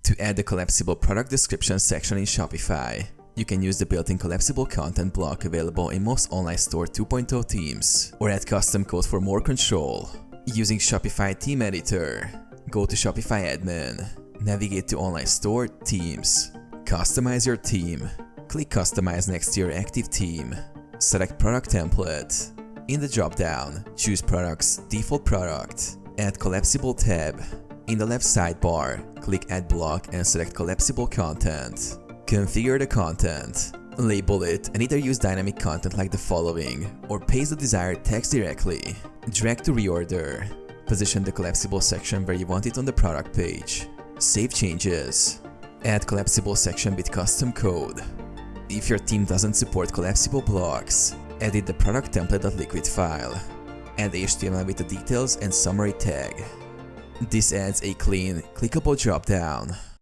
To add the collapsible product description section in Shopify, you can use the built-in collapsible content block available in most online store 2.0 themes, or add custom code for more control. Using Shopify Theme Editor, go to Shopify Admin, navigate to Online Store, Themes, customize your theme, click Customize next to your active theme, select Product Template. In the drop-down, choose Products, Default Product, add Collapsible tab. In the left sidebar, click Add Block and select Collapsible Content. Configure the content, label it, and either use dynamic content like the following, or paste the desired text directly. Drag to reorder. Position the collapsible section where you want it on the product page. Save changes. Add collapsible section with custom code. If your theme doesn't support collapsible blocks, edit the product template.liquid file. Add HTML with the details and summary tag. This adds a clean, clickable dropdown.